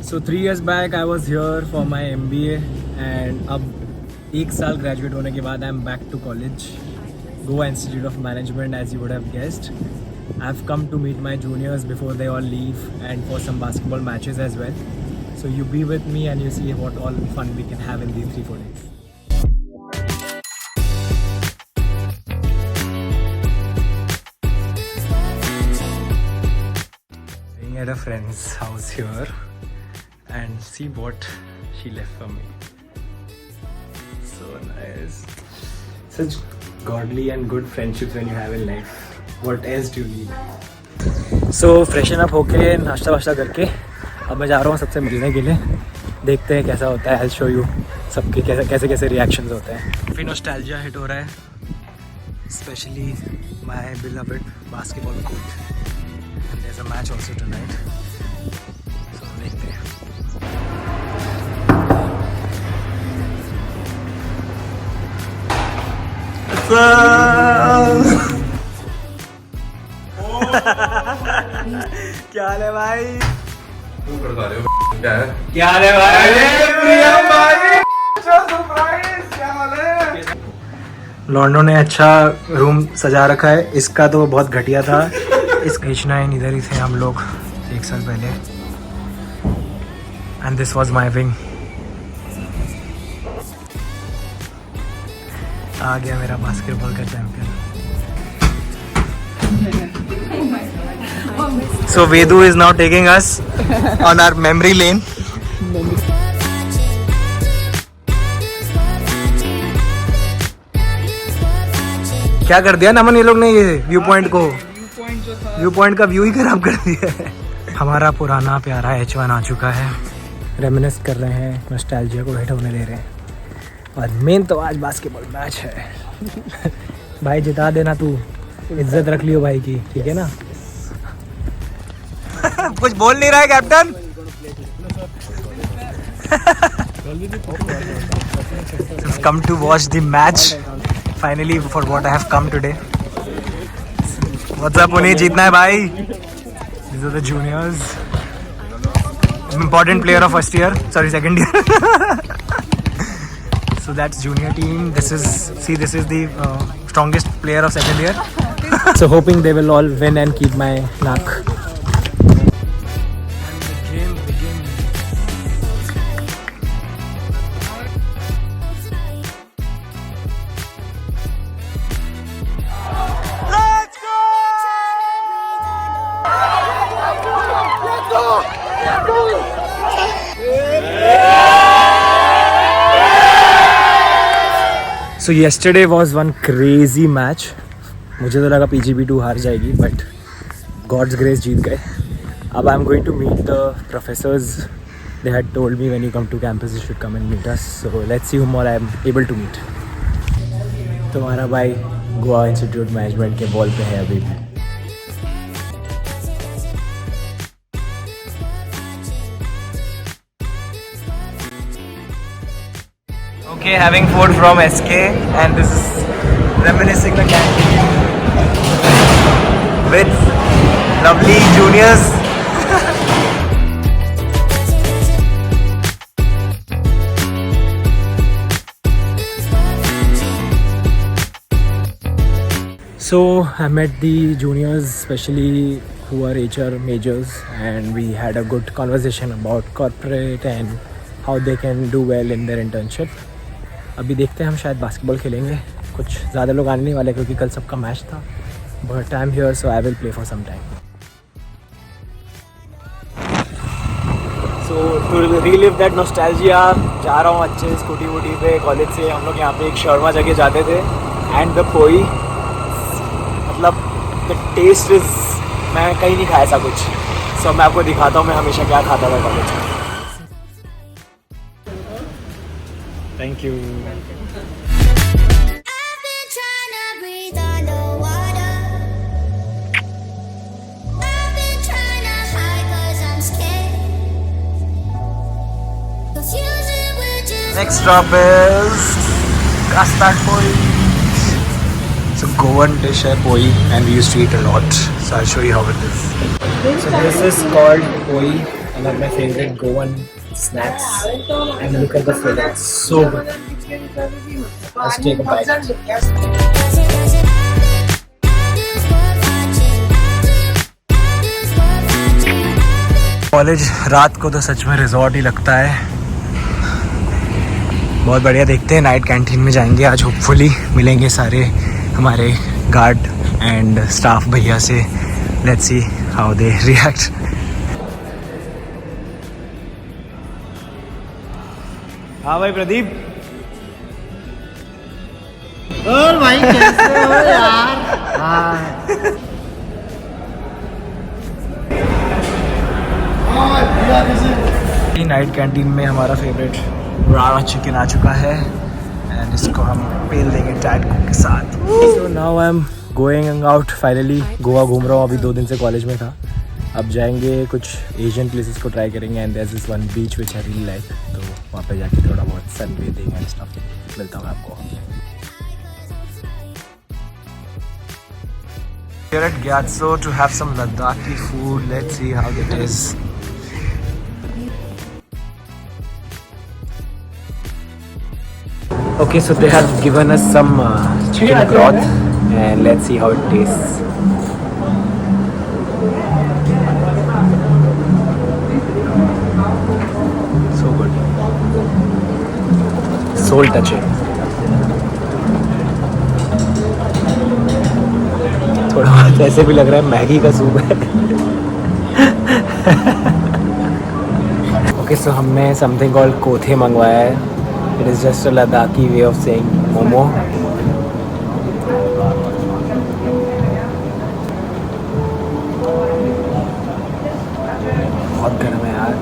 So 3 years back I was here for my MBA and अब 1 साल graduate होने के बाद I'm back to college, Goa Institute of Management, as you would have guessed. I've come to meet my juniors before they all leave and for some basketball matches as well. So you be with me and you see what all fun we can have in these 3-4 days. Being at a friend's house here and see what she left for me. So nice. Such godly and good friendships when you have in life. What else do you need? So freshen up होके नाश्ता वाश्ता करके अब मैं जा रहा हूँ सबसे मिलने के लिए. देखते हैं कैसा होता है. I'll show you सबके कैसे कैसे reactions होते हैं. काफ़ी nostalgia hit हो रहा है. Especially my beloved basketball court. And there's a match also tonight. So देखते हैं. क्या हाल है भाई? क्यों करता रहे हो? क्या है? क्या हाल है भाई? प्रियम भाई, अच्छा सरप्राइज, क्या हाल है? लॉन्डो ने अच्छा रूम सजा रखा है. इसका तो बहुत घटिया था. इस H9 इधर ही थे हम लोग 1 साल पहले. And this was my wing. आ गया मेरा बास्केटबॉल का champion. So Vedu is now taking us on our memory lane. क्या कर दिया नमन ये लोग ने, ये व्यू पॉइंट को, व्यू पॉइंट का व्यू ही खराब कर दिया है. हमारा पुराना प्यारा H1 आ चुका है. रेमिनिस कर रहे हैं, नॉस्टैल्जिया को हिट होने दे रहे हैं. और मेन तो आज बास्केटबॉल मैच है. भाई जिता देना तू. इज्जत रख लियो भाई की, ठीक है ना? कुछ बोल नहीं रहा है captain. Come to watch the match. Finally for what I have come today. What's up Puneet? जीतना है भाई. These are the juniors. Important player of first year. Sorry, second year. So that's junior team. This is the strongest player of second year. So hoping they will all win and keep my luck. So yesterday was one crazy match. मुझे तो लगा PGB2 हार जाएगी, but God's grace जीत गए. अब I'm going to meet the professors. They had told me when you come to campus you should come and meet us. So let's see whom all I'm able to meet. तुम्हारा भाई Goa institute management के ball पे है अभी भी. Okay, having food from SK and this is reminiscing the canteen with lovely juniors. So I met the juniors, especially who are HR majors, and we had a good conversation about corporate and how they can do well in their internship. अभी देखते हैं, हम शायद basketball खेलेंगे. कुछ ज़्यादा लोग आने नहीं वाले क्योंकि कल सबका मैच था. But I am here so I will play for some time. So to relive that nostalgia जा रहा हूँ अच्छे स्कूटी वूटी पे. कॉलेज से हम लोग यहाँ पे एक शर्मा जगह जाते थे. एंड द पोई, मतलब द टेस्ट इज़, मैं कहीं नहीं खाया ऐसा कुछ. सो मैं आपको दिखाता हूँ मैं हमेशा क्या खाता था कॉलेज में. Thank you. I've been trying to breathe underwater. I've been trying to hide 'cause I'm scared. Confusing with just Next stop is Castard Poi. It's a Goan dish, poi, and we used to eat a lot. So I'll show you how it is. So this is called koi, one of my favorite Goan snacks. And look at the flavor, it's so good. Let's take a bite. College रात को तो सच में resort ही लगता है. बहुत बढ़िया. देखते हैं नाइट कैंटीन में जाएंगे आज. होपफुली मिलेंगे सारे हमारे गार्ड एंड स्टाफ भैया से. Let's see how they react. हाँ भाई प्रदीप. और भाई कैसे हो यार? हाँ नाइट कैंटीन में हमारा फेवरेट राणा चिकन आ चुका है एंड इसको हम पेल देंगे डाइट कोक के साथ. So now I am going out finally. Goa घूम रहा हूँ. अभी 2 दिन से कॉलेज में था. अब जाएंगे कुछ एशियन प्लेसेस को ट्राई करेंगे and there is one beach which I really like. तो वहाँ पे जाके थोड़ा बहुत सन बेथिंग एंड स्टफ. मिलता हूँ आपको. Here at Gyatso to have some Ladakhi food. Let's see how it is. Okay, so they have given us some chicken broth and let's see how it tastes. So good. Soul touching. थोड़ा बहुत ऐसे भी लग रहा है Maggi का soup है. Okay so हमने समथिंग कॉल्ड कोथे मंगवाया है. It is just a Ladakhi way of saying momo. बहुत गर्म है यार.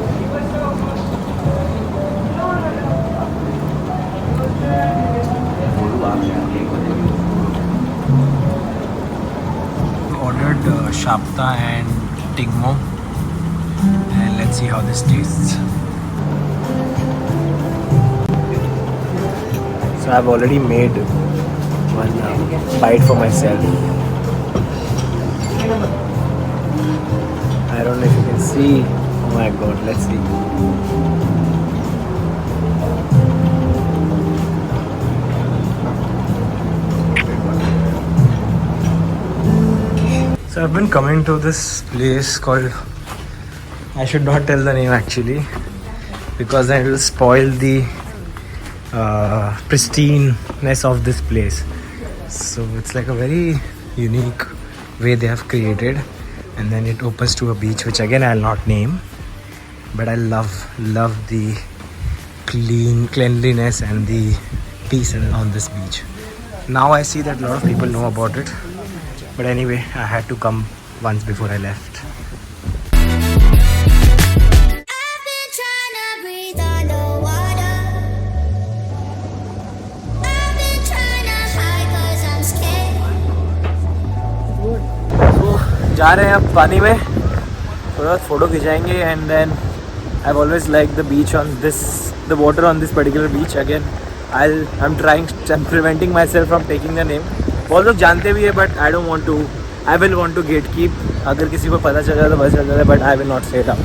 Ordered Shapta and Tingmo and let's see how this tastes. So I've already made one bite for myself. I don't know if you can see. Oh my god, let's see. So I've been coming to this place called, I should not tell the name actually because then it will spoil the pristineness of this place. So it's like a very unique way they have created and then it opens to a beach which again I'll not name, but I love the cleanliness and the peace on this beach. Now I see that a lot of people know about it. But anyway, I had to come once before I left. I've been trying to breathe underwater. I've been trying to hide 'cause I'm scared. So, जा रहे हैं अब पानी में. थोड़ा photo खिंचाएंगे and then I've always liked the beach on this, the water on this particular beach. Again, I'm preventing myself from taking the name. बहुत लोग जानते भी है but I don't want to. I will want to get keep. अगर किसी को पता चल जाए तो पता चल जाए बट आई विल नॉट से it out.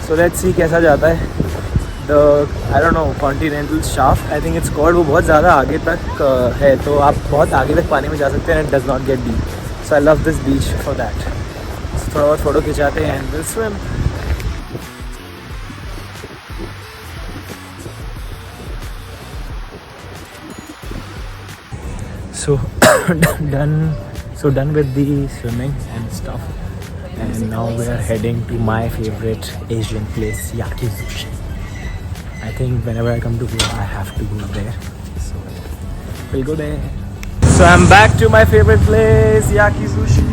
So let's see कैसा जाता है. The I don't no continental shaft I think it's called. वो बहुत ज़्यादा आगे तक है तो आप बहुत आगे तक पानी में जा सकते हैं and does not gate deep. So I love this beach for that. थोड़ा बहुत फ़ोटो खिंचाते हैं and will swim. So done with the swimming and stuff and now we are heading to my favorite Asian place, Yakizushi. I think whenever I come to Goa I have to go there, so we'll go there. So I'm back to my favorite place, Yakizushi.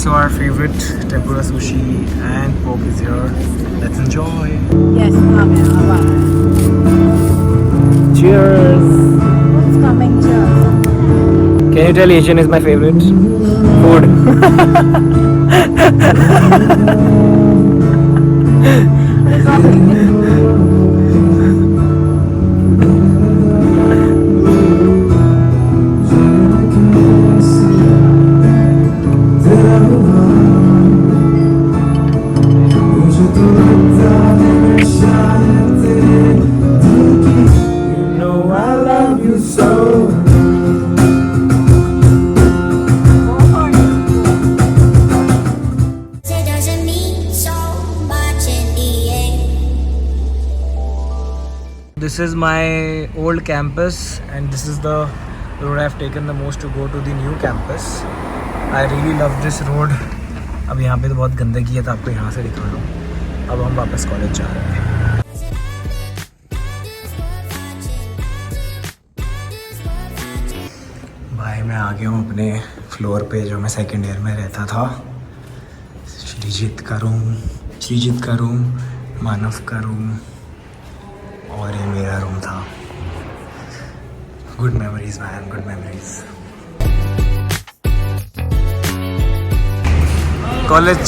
So our favorite tempura sushi and pork is here. Let's enjoy. Yes, Cheers. what's coming, cheers? Can you tell Asian is my favorite food? It doesn't mean so much in the end. This is my old campus and this is the road I've taken the most to go to the new campus. I really love this road. अब यहाँ पे तो बहुत गंदगी है तो आपको यहाँ से दिखा रहा हूँ. अब हम वापस कॉलेज जा रहे हैं. भाई मैं आ गया हूँ अपने फ्लोर पे जो मैं सेकेंड ईयर में रहता था. श्रीजीत का रूम, मानव का रूम और ये मेरा रूम था. Good memories man, good memories. College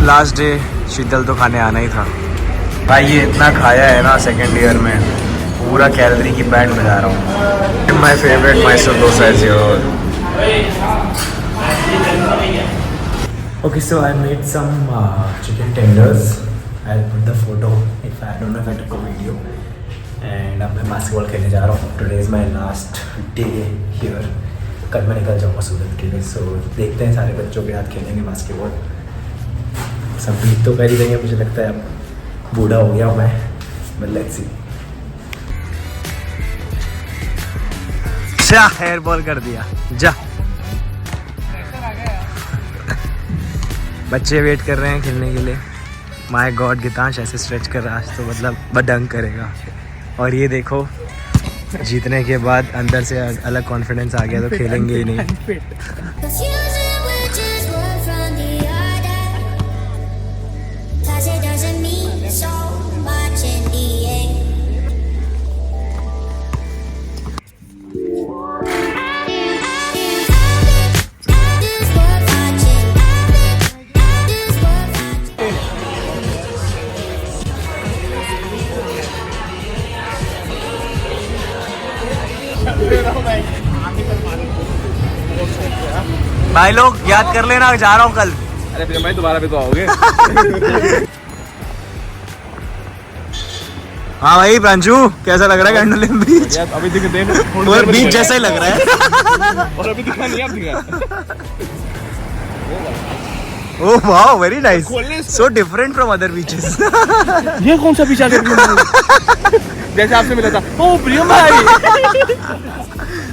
last day, Sheetal तो खाने आना ही था. भाई ये इतना खाया है ना सेकेंड ईयर में, पूरा कैलोरी की बैंड बजा रहा हूँ. My favourite Mysore dosa is your. Okay, so I made some chicken tenders. I'll put the photo if I don't know if I took a video. And अब मैं बास्केटबॉल खेलने जा रहा हूँ. Today is my last day here. कल मैं निकल जाऊँगा सूरत के लिए. So देखते हैं सारे बच्चों के साथ खेलेंगे बास्केटबॉल. सब बीट तो कर ही देंगे मुझे लगता है. अब बूढ़ा हो गया हूँ मैं. But let's see. जा हेयर बॉल कर दिया. जा. बच्चे वेट कर रहे हैं खेलने के लिए. माय गॉड गीतांश ऐसे स्ट्रेच कर रहा है तो मतलब बदंग करेगा. और ये देखो जीतने के बाद अंदर से अलग कॉन्फिडेंस आ गया तो खेलेंगे ही नहीं. Confusing which is one from the other. 'Cause it doesn't mean so much in the end. भाई लोग याद कर लेना, जा रहा हूँ कल. अरे फिर मैं दोबारा भी तो आओगे. हाँ भाई प्रांशु कैसा लग रहा है कैंडोलिम बीच? अभी दिख दे और बीच जैसा ही लग रहा है. और अभी दिखा नहीं, अब दिखा. Oh wow very nice. So different from other beaches. ये कौन सा बीच आ गया? जैसे आपसे मिला था. ओ प्रियम भाई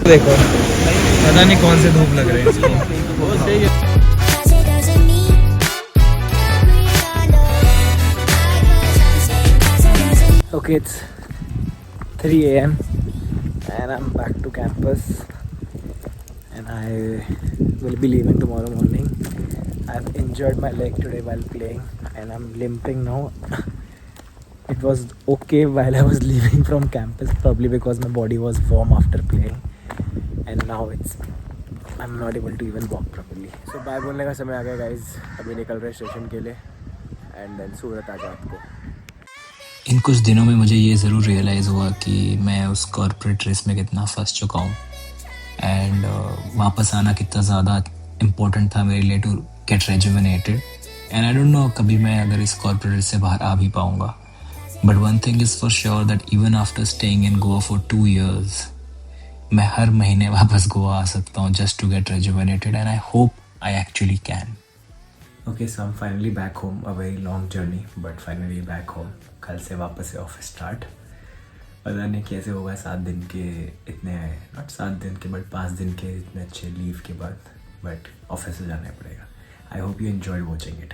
देखो पता नहीं कौन से धूप लग रहे हैं इसको. 'Cause it doesn't mean every under that. 'Cause I'm saying 'cause it doesn't. Okay, it's 3 a.m. and I'm back to campus and I will be leaving tomorrow morning. I've injured my leg today while playing and I'm limping now. It was okay while I was leaving from campus, probably because my body was warm after playing, and now I'm not able to even walk properly. So bye बोलने का समय आ गया guys. अभी निकल रहे station के लिए and then सूरत आ जाए आपको. इन कुछ दिनों में मुझे ये ज़रूर रियलाइज़ हुआ कि मैं उस कॉर्पोरेट रेस में कितना फंस चुका हूँ एंड वापस आना कितना ज़्यादा इम्पोर्टेंट था मेरे लिए to get rejuvenated. And I don't know कभी मैं अगर इस कॉर्पोरेट रेस से बाहर आ भी पाऊँगा. But one thing is for sure that even after staying in Goa for 2 years मैं हर महीने वापस गोवा आ सकता हूँ just to get rejuvenated and I hope I actually can. Okay, so I'm finally back home. A very long journey, but finally back home. कल से वापस से ऑफिस स्टार्ट. पता नहीं कैसे होगा 7 दिन के इतने, नॉट 7 दिन के बट 5 दिन के इतने अच्छे लीव के बाद, बट ऑफिस से जाना पड़ेगा. I hope you enjoyed watching it.